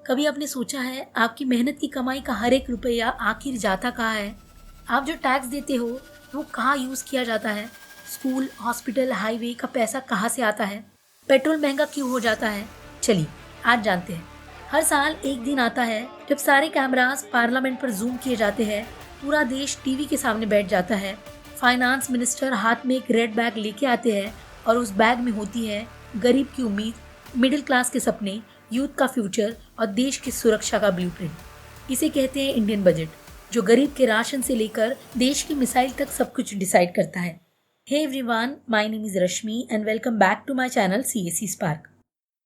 कभी आपने सोचा है आपकी मेहनत की कमाई का हर एक रुपया आखिर जाता कहाँ है? आप जो टैक्स देते हो वो कहाँ यूज़ किया जाता है? स्कूल, हॉस्पिटल, हाईवे का पैसा कहाँ से आता है? पेट्रोल महंगा क्यों हो जाता है? चलिए आज जानते हैं। हर साल एक दिन आता है जब सारे कैमरास पार्लियामेंट पर जूम किए जाते हैं, पूरा देश टीवी के सामने बैठ जाता है, फाइनेंस मिनिस्टर हाथ में एक रेड बैग लेके आते हैं और उस बैग में होती है गरीब की उम्मीद, मिडिल क्लास के सपने, यूथ का फ्यूचर और देश की सुरक्षा का ब्लूप्रिंट। इसे कहते हैं इंडियन बजट, जो गरीब के राशन से लेकर देश की मिसाइल तक सब कुछ डिसाइड करता है। Hey everyone, my name is Rashmi and welcome back to my channel CAC spark.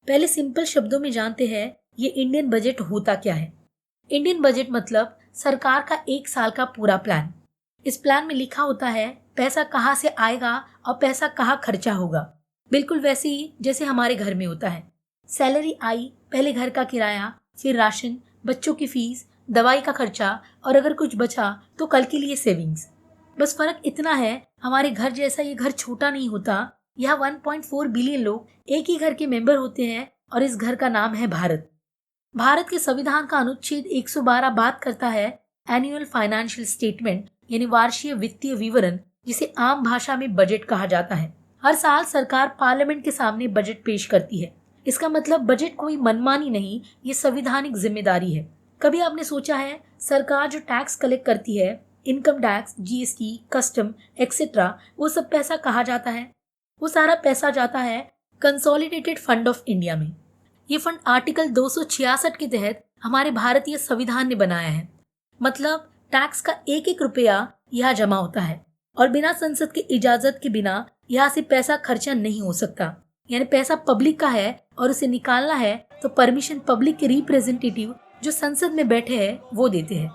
पहले सिंपल शब्दों में जानते हैं ये इंडियन बजट होता क्या है। इंडियन बजट मतलब सरकार का एक साल का पूरा प्लान। इस प्लान में लिखा होता है पैसा कहाँ से आएगा और पैसा कहाँ खर्चा होगा। बिल्कुल वैसे ही जैसे हमारे घर में होता है। सैलरी आई, पहले घर का किराया, फिर राशन, बच्चों की फीस, दवाई का खर्चा और अगर कुछ बचा तो कल के लिए सेविंग्स। बस फर्क इतना है, हमारे घर जैसा ये घर छोटा नहीं होता। यहाँ 1.4 बिलियन लोग एक ही घर के मेंबर होते हैं और इस घर का नाम है भारत। भारत के संविधान का अनुच्छेद 112 बात करता है एनुअल फाइनेंशियल स्टेटमेंट यानी वार्षिक वित्तीय विवरण, जिसे आम भाषा में बजट कहा जाता है। हर साल सरकार पार्लियामेंट के सामने बजट पेश करती है। इसका मतलब बजट कोई मनमानी नहीं, ये संवैधानिक जिम्मेदारी है। कभी आपने सोचा है सरकार जो टैक्स कलेक्ट करती है, income tax, GST, custom etcetera, वो सब पैसा कहाँ जाता है? वो सारा पैसा जाता है कंसोलिडेटेड फंड ऑफ इंडिया में। ये फंड आर्टिकल 266 के तहत हमारे भारतीय संविधान ने बनाया है। मतलब टैक्स का एक एक रुपया यहाँ जमा होता है और बिना संसद की इजाजत के बिना यहाँ से पैसा खर्चा नहीं हो सकता। यानी पैसा पब्लिक का है और उसे निकालना है तो परमिशन पब्लिक के रिप्रेजेंटेटिव जो संसद में बैठे हैं वो देते हैं।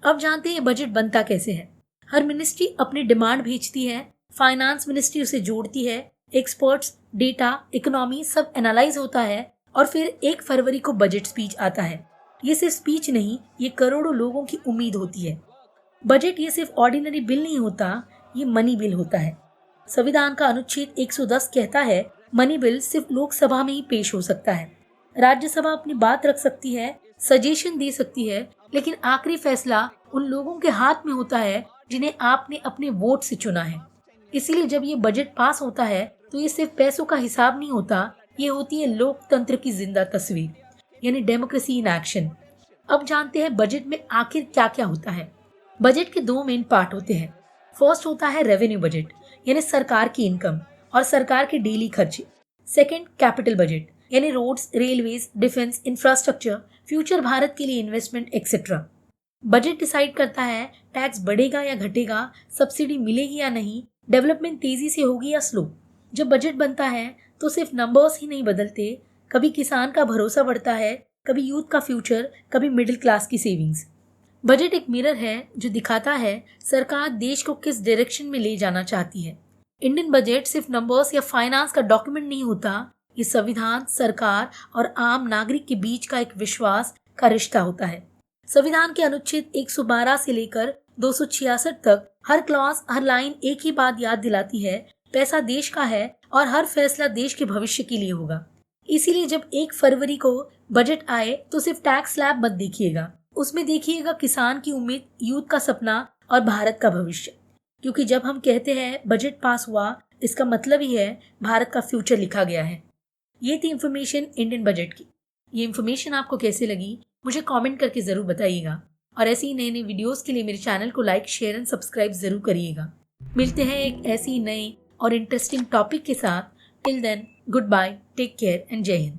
अब जानते हैं बजट बनता कैसे है। हर मिनिस्ट्री अपनी डिमांड भेजती है, फाइनेंस मिनिस्ट्री उसे जोड़ती है, एक्सपर्ट्स, डेटा, इकोनॉमी सब एनालाइज होता है और फिर 1 फरवरी को बजट स्पीच आता है। ये सिर्फ स्पीच नहीं, ये करोड़ों लोगों की उम्मीद होती है। बजट ये सिर्फ ऑर्डिनरी बिल नहीं होता, ये मनी बिल होता है। संविधान का अनुच्छेद 110 कहता है मनी बिल सिर्फ लोकसभा में ही पेश हो सकता है। राज्यसभा अपनी बात रख सकती है, सजेशन दे सकती है, लेकिन आखिरी फैसला उन लोगों के हाथ में होता है जिन्हें आपने अपने वोट से चुना है। इसीलिए जब ये बजट पास होता है तो ये सिर्फ पैसों का हिसाब नहीं होता, ये होती है लोकतंत्र की जिंदा तस्वीर, यानी डेमोक्रेसी इन एक्शन। अब जानते हैं बजट में आखिर क्या क्या होता है। बजट के 2 मेन पार्ट होते हैं। फर्स्ट होता है रेवेन्यू बजट, यानी सरकार की इनकम और सरकार के डेली खर्चे। सेकंड कैपिटल बजट, यानी roads, railways, defence, infrastructure, future Bharat के लिए इन्वेस्टमेंट एक्सेट्रा। बजट डिसाइड करता है टैक्स बढ़ेगा या घटेगा, सब्सिडी मिलेगी या नहीं, डेवलपमेंट तेजी से होगी या स्लो। जब बजट बनता है तो सिर्फ नंबर्स ही नहीं बदलते, कभी किसान का भरोसा बढ़ता है, कभी यूथ का फ्यूचर, कभी मिडिल क्लास की सेविंग्स। बजट एक मिरर है जो दिखाता है सरकार देश को किस डायरेक्शन में ले जाना चाहती है। इंडियन बजट सिर्फ नंबर्स या फाइनेंस का डॉक्यूमेंट नहीं होता, ये संविधान, सरकार और आम नागरिक के बीच का एक विश्वास का रिश्ता होता है। संविधान के अनुच्छेद 112 से लेकर 266 तक हर क्लॉज, हर लाइन एक ही बात याद दिलाती है, पैसा देश का है और हर फैसला देश के भविष्य के लिए होगा। इसीलिए जब 1 फरवरी को बजट आए तो सिर्फ टैक्स स्लैब मत देखिएगा, उसमें देखिएगा किसान की उम्मीद, यूथ का सपना और भारत का भविष्य। क्योंकि जब हम कहते हैं बजट पास हुआ, इसका मतलब ही है भारत का फ्यूचर लिखा गया है। ये थी इन्फॉर्मेशन इंडियन बजट की। ये इन्फॉर्मेशन आपको कैसे लगी मुझे कमेंट करके ज़रूर बताइएगा और ऐसी ही नई नई वीडियोस के लिए मेरे चैनल को लाइक, शेयर एंड सब्सक्राइब ज़रूर करिएगा। मिलते हैं एक ऐसी नई और इंटरेस्टिंग टॉपिक के साथ। Till then, good bye, take care and Jai Hind.